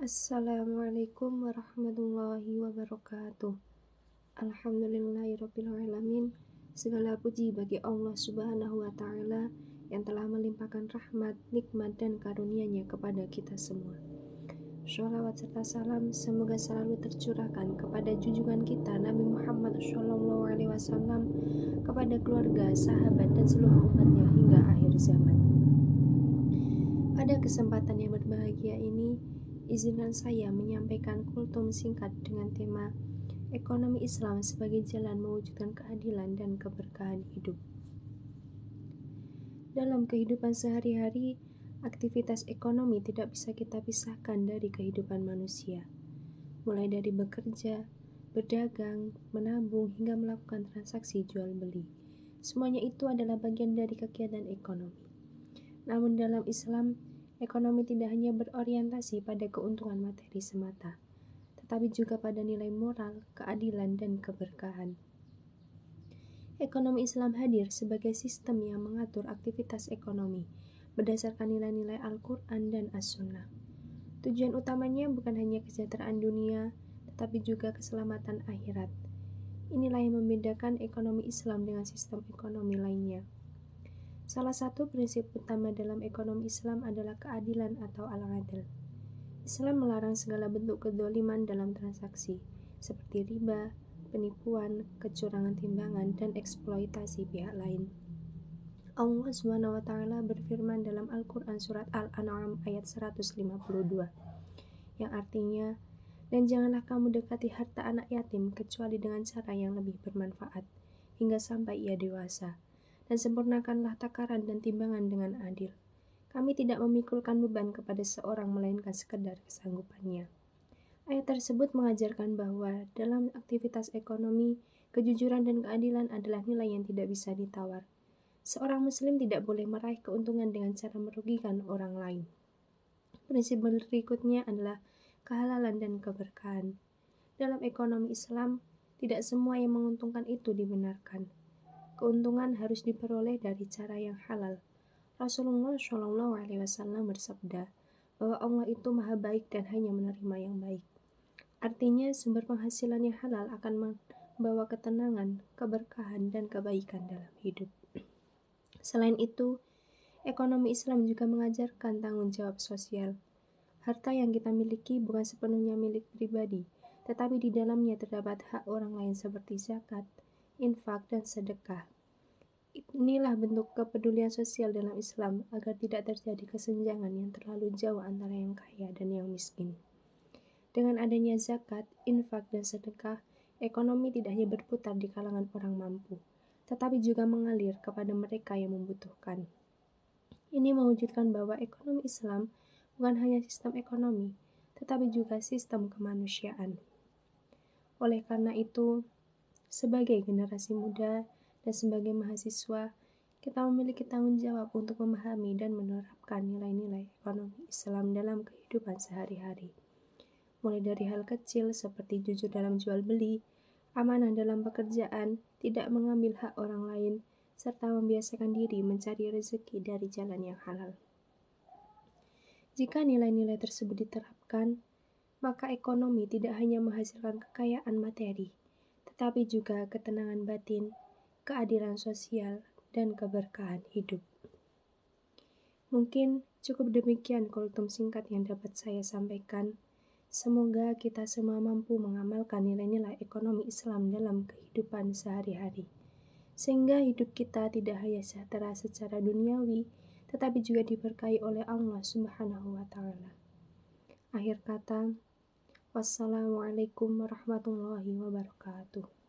Assalamualaikum warahmatullahi wabarakatuh. Alhamdulillahirrabbilalamin. Segala puji bagi Allah subhanahu wa ta'ala yang telah melimpahkan rahmat, nikmat, dan karunia-Nya kepada kita semua. Sholawat serta salam semoga selalu tercurahkan kepada junjungan kita Nabi Muhammad SAW, kepada keluarga, sahabat, dan seluruh umatnya hingga akhir zaman. Pada kesempatan yang berbahagia ini, izinkan saya menyampaikan kultum singkat dengan tema Ekonomi Islam sebagai jalan mewujudkan keadilan dan keberkahan hidup. Dalam kehidupan sehari-hari, aktivitas ekonomi tidak bisa kita pisahkan dari kehidupan manusia. Mulai dari bekerja, berdagang, menabung, hingga melakukan transaksi jual beli. Semuanya itu adalah bagian dari kegiatan ekonomi. Namun dalam Islam, ekonomi tidak hanya berorientasi pada keuntungan materi semata, tetapi juga pada nilai moral, keadilan, dan keberkahan. Ekonomi Islam hadir sebagai sistem yang mengatur aktivitas ekonomi berdasarkan nilai-nilai Al-Quran dan As-Sunnah. Tujuan utamanya bukan hanya kesejahteraan dunia, tetapi juga keselamatan akhirat. Inilah yang membedakan ekonomi Islam dengan sistem ekonomi lainnya. Salah satu prinsip utama dalam ekonomi Islam adalah keadilan atau al-adl. Islam melarang segala bentuk kedzaliman dalam transaksi, seperti riba, penipuan, kecurangan timbangan, dan eksploitasi pihak lain. Allah SWT berfirman dalam Al-Quran surat Al-An'am ayat 152, yang artinya, dan janganlah kamu dekati harta anak yatim kecuali dengan cara yang lebih bermanfaat, hingga sampai ia dewasa. Dan sempurnakanlah takaran dan timbangan dengan adil. Kami tidak memikulkan beban kepada seorang melainkan sekedar kesanggupannya. Ayat tersebut mengajarkan bahwa dalam aktivitas ekonomi, kejujuran dan keadilan adalah nilai yang tidak bisa ditawar. Seorang muslim tidak boleh meraih keuntungan dengan cara merugikan orang lain. Prinsip berikutnya adalah kehalalan dan keberkahan. Dalam ekonomi Islam, tidak semua yang menguntungkan itu dibenarkan. Keuntungan harus diperoleh dari cara yang halal. Rasulullah SAW bersabda bahwa Allah itu maha baik dan hanya menerima yang baik. Artinya sumber penghasilan yang halal akan membawa ketenangan, keberkahan, dan kebaikan dalam hidup. Selain itu, ekonomi Islam juga mengajarkan tanggung jawab sosial. Harta yang kita miliki bukan sepenuhnya milik pribadi, tetapi di dalamnya terdapat hak orang lain seperti zakat, infak, dan sedekah. Inilah bentuk kepedulian sosial dalam Islam agar tidak terjadi kesenjangan yang terlalu jauh antara yang kaya dan yang miskin. Dengan adanya zakat, infak, dan sedekah, ekonomi tidak hanya berputar di kalangan orang mampu, tetapi juga mengalir kepada mereka yang membutuhkan. Ini mewujudkan bahwa ekonomi Islam bukan hanya sistem ekonomi, tetapi juga sistem kemanusiaan. Oleh karena itu, sebagai generasi muda dan sebagai mahasiswa, kita memiliki tanggung jawab untuk memahami dan menerapkan nilai-nilai ekonomi Islam dalam kehidupan sehari-hari. Mulai dari hal kecil seperti jujur dalam jual beli, amanah dalam pekerjaan, tidak mengambil hak orang lain, serta membiasakan diri mencari rezeki dari jalan yang halal. Jika nilai-nilai tersebut diterapkan, maka ekonomi tidak hanya menghasilkan kekayaan materi, tetapi juga ketenangan batin, keadilan sosial, dan keberkahan hidup. Mungkin cukup demikian kultum singkat yang dapat saya sampaikan. Semoga kita semua mampu mengamalkan nilai-nilai ekonomi Islam dalam kehidupan sehari-hari, sehingga hidup kita tidak hanya sejahtera secara duniawi, tetapi juga diberkahi oleh Allah Subhanahu wa Ta'ala. Akhir kata, wassalamualaikum warahmatullahi wabarakatuh.